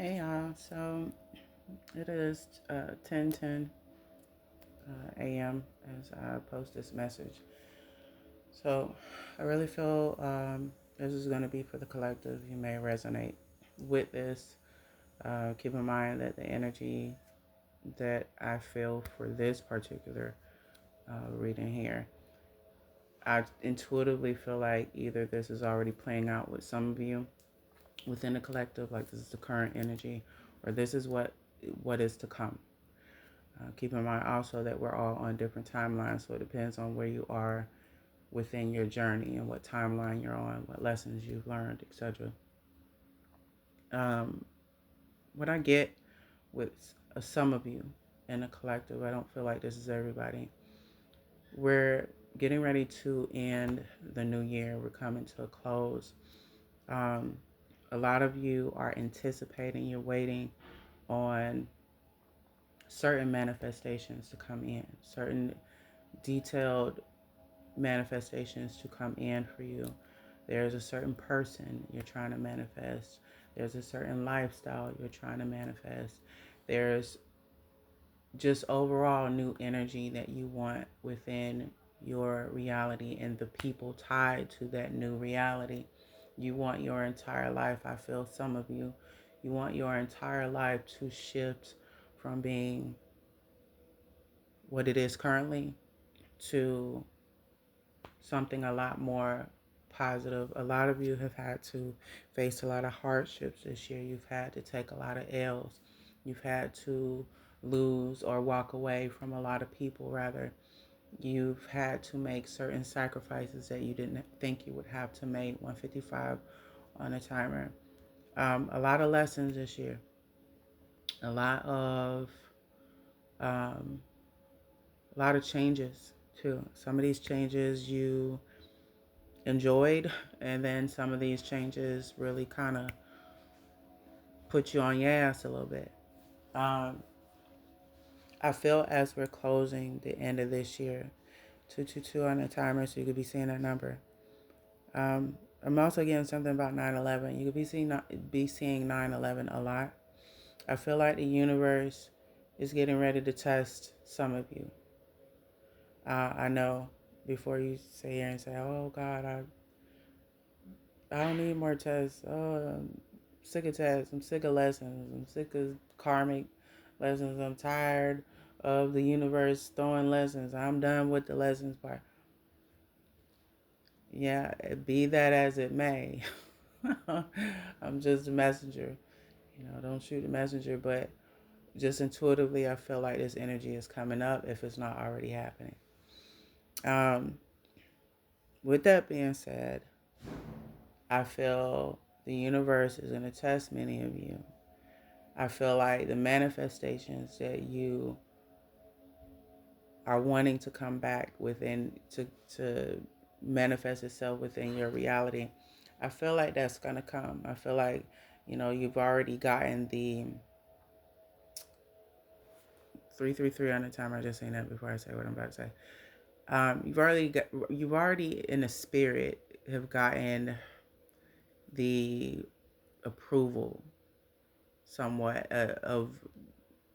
Hey y'all, so it is 10:10 a.m. as I post this message. So I really feel this is going to be for the collective. You may resonate with this. Keep in mind that the energy that I feel for this particular reading here, I intuitively feel like either this is already playing out with some of you within the collective, like this is the current energy, or this is what is to come. Keep in mind also that we're all on different timelines, so it depends on where you are within your journey and what timeline you're on, what lessons you've learned, etc. Um, what I get with some of you in the collective, I don't feel like this is everybody. We're getting ready to end the new year. We're coming to a close. Um, a lot of you are anticipating, you're waiting on certain manifestations to come in, certain detailed manifestations to come in for you. There's a certain person you're trying to manifest. There's a certain lifestyle you're trying to manifest. There's just overall new energy that you want within your reality and the people tied to that new reality. You want your entire life, I feel some of you want your entire life to shift from being what it is currently to something a lot more positive. A lot of you have had to face a lot of hardships this year. You've had to take a lot of L's. You've had to lose or walk away from a lot of people, rather. You've had to make certain sacrifices that you didn't think you would have to make. 155 on a timer. A lot of lessons this year. A lot of um, a lot of changes too. Some of these changes you enjoyed, and then some of these changes really kind of put you on your ass a little bit. Um, I feel as we're closing the end of this year, 222 on the timer, so you could be seeing that number. I'm also getting something about 9/11. You could be seeing 9/11 a lot. I feel like the universe is getting ready to test some of you. I know before you sit here and say, "Oh God, I don't need more tests. Oh, I'm sick of tests. I'm sick of lessons. I'm sick of karmic lessons. I'm tired of the universe throwing lessons. I'm done with the lessons part." Yeah, be that as it may. I'm just a messenger. Don't shoot the messenger, but just intuitively, I feel like this energy is coming up if it's not already happening. Um, with that being said, I feel the universe is going to test many of you. I feel like the manifestations that you are wanting to come back within to manifest itself within your reality, I feel like that's gonna come. I feel like you've already gotten the 333 on the timer. I just saying that before I say what I'm about to say. You've already in the spirit have gotten the approval somewhat of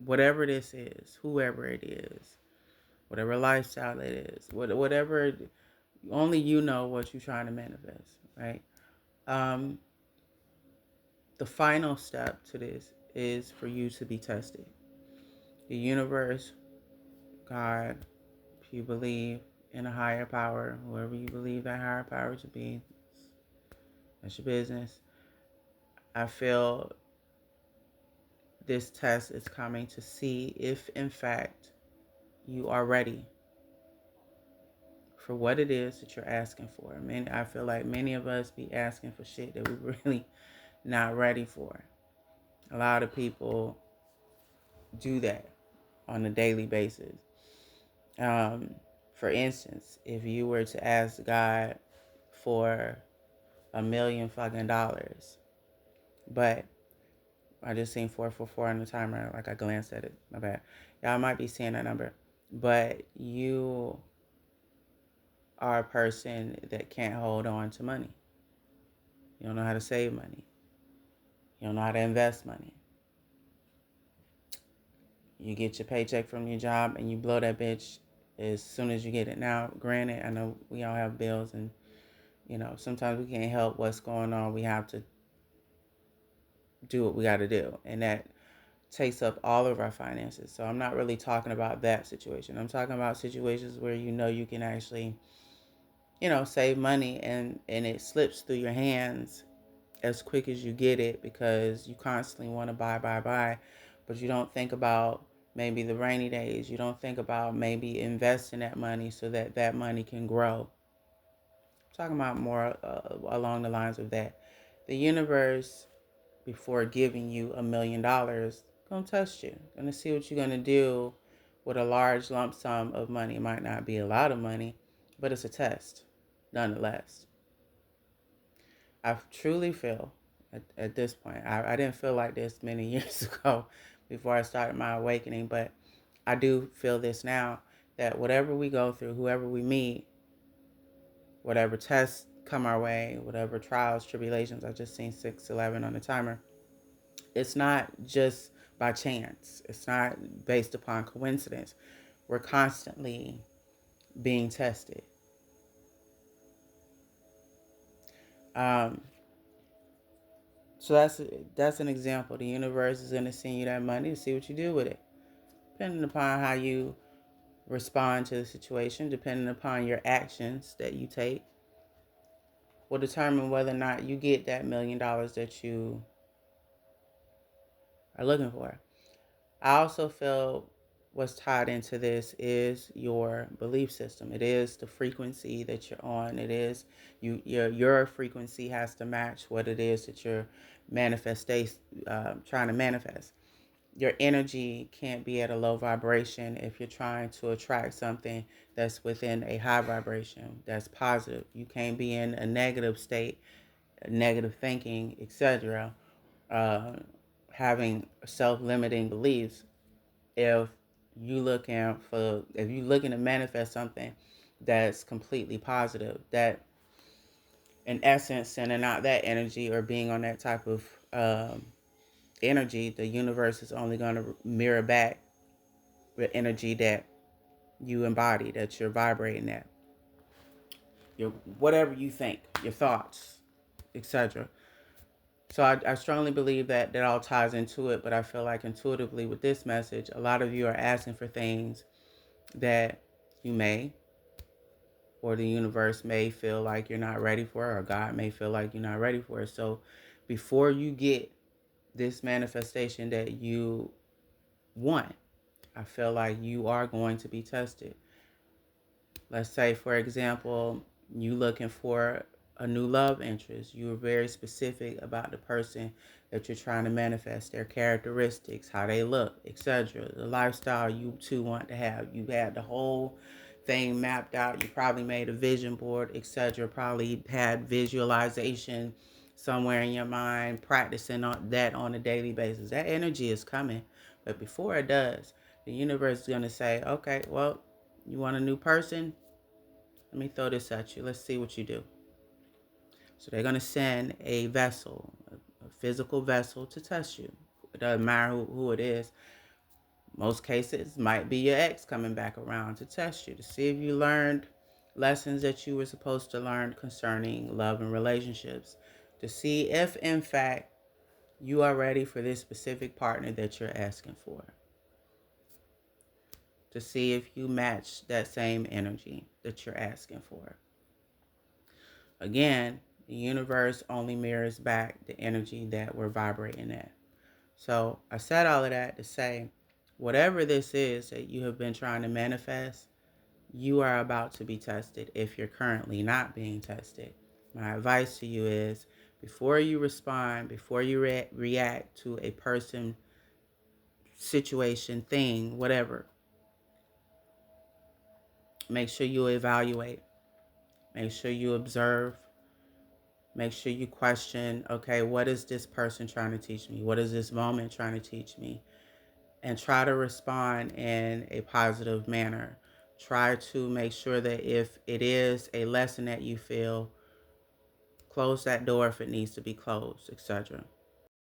whatever this is, whoever it is, whatever lifestyle it is, whatever, only you know what you're trying to manifest, right? Um, the final step to this is for you to be tested. The universe, God, if you believe in a higher power, whoever you believe that higher power to be, that's your business. I feel this test is coming to see if, in fact, you are ready for what it is that you're asking for. I feel like many of us be asking for shit that we really not ready for. A lot of people do that on a daily basis. Um, for instance, if you were to ask God for $1 million, but I just seen 444 on the timer, like I glanced at it. My bad. Y'all might be seeing that number, but you are a person that can't hold on to money. You don't know how to save money. You don't know how to invest money. You get your paycheck from your job and you blow that bitch as soon as you get it. Now, granted, I know we all have bills and, sometimes we can't help what's going on. We have to do what we got to do. And that takes up all of our finances. So I'm not really talking about that situation. I'm talking about situations where you can actually, save money and it slips through your hands as quick as you get it because you constantly want to buy, but you don't think about maybe the rainy days. You don't think about maybe investing that money so that that money can grow. I'm talking about more along the lines of that. The universe, before giving you $1 million, gonna test you. Gonna see what you're gonna do with a large lump sum of money. It might not be a lot of money, but it's a test, nonetheless. I truly feel at this point, I didn't feel like this many years ago before I started my awakening, but I do feel this now that whatever we go through, whoever we meet, whatever tests come our way, whatever trials, tribulations, I just seen 6:11 on the timer, it's not just by chance. It's not based upon coincidence. We're constantly being tested. Um, so that's an example. The universe is going to send you that money to see what you do with it, depending upon how you respond to the situation, depending upon your actions that you take, will determine whether or not you get that $1 million that you are looking for. I also feel what's tied into this is your belief system. It is the frequency that you're on. It is your frequency has to match what it is that you're trying to manifest. Your energy can't be at a low vibration if you're trying to attract something that's within a high vibration, that's positive. You can't be in a negative state, negative thinking, etc., uh, having self-limiting beliefs. If if you're looking to manifest something that's completely positive, that in essence sending out that energy or being on that type of energy, the universe is only going to mirror back the energy that you embody, that you're vibrating at, your whatever you think, your thoughts, etc. So I strongly believe that all ties into it, but I feel like intuitively with this message, a lot of you are asking for things that you may, or the universe may feel like you're not ready for it, or God may feel like you're not ready for it. So before you get this manifestation that you want, I feel like you are going to be tested. Let's say, for example, you looking for a new love interest. You are very specific about the person that you're trying to manifest, their characteristics, how they look, etc. The lifestyle you two want to have. You had the whole thing mapped out. You probably made a vision board, etc. Probably had visualization somewhere in your mind, practicing on that on a daily basis. That energy is coming. But before it does, the universe is going to say, okay, well, you want a new person? Let me throw this at you. Let's see what you do. So they're going to send a vessel, a physical vessel to test you. It doesn't matter who it is. Most cases might be your ex coming back around to test you, to see if you learned lessons that you were supposed to learn concerning love and relationships, to see if, in fact, you are ready for this specific partner that you're asking for, to see if you match that same energy that you're asking for. Again, the universe only mirrors back the energy that we're vibrating at. So I said all of that to say, whatever this is that you have been trying to manifest, you are about to be tested if you're currently not being tested. My advice to you is, before you respond, before you react to a person, situation, thing, whatever, make sure you evaluate. Make sure you observe. Make sure you question, okay, what is this person trying to teach me? What is this moment trying to teach me? And try to respond in a positive manner. Try to make sure that if it is a lesson that you feel, close that door if it needs to be closed, etc.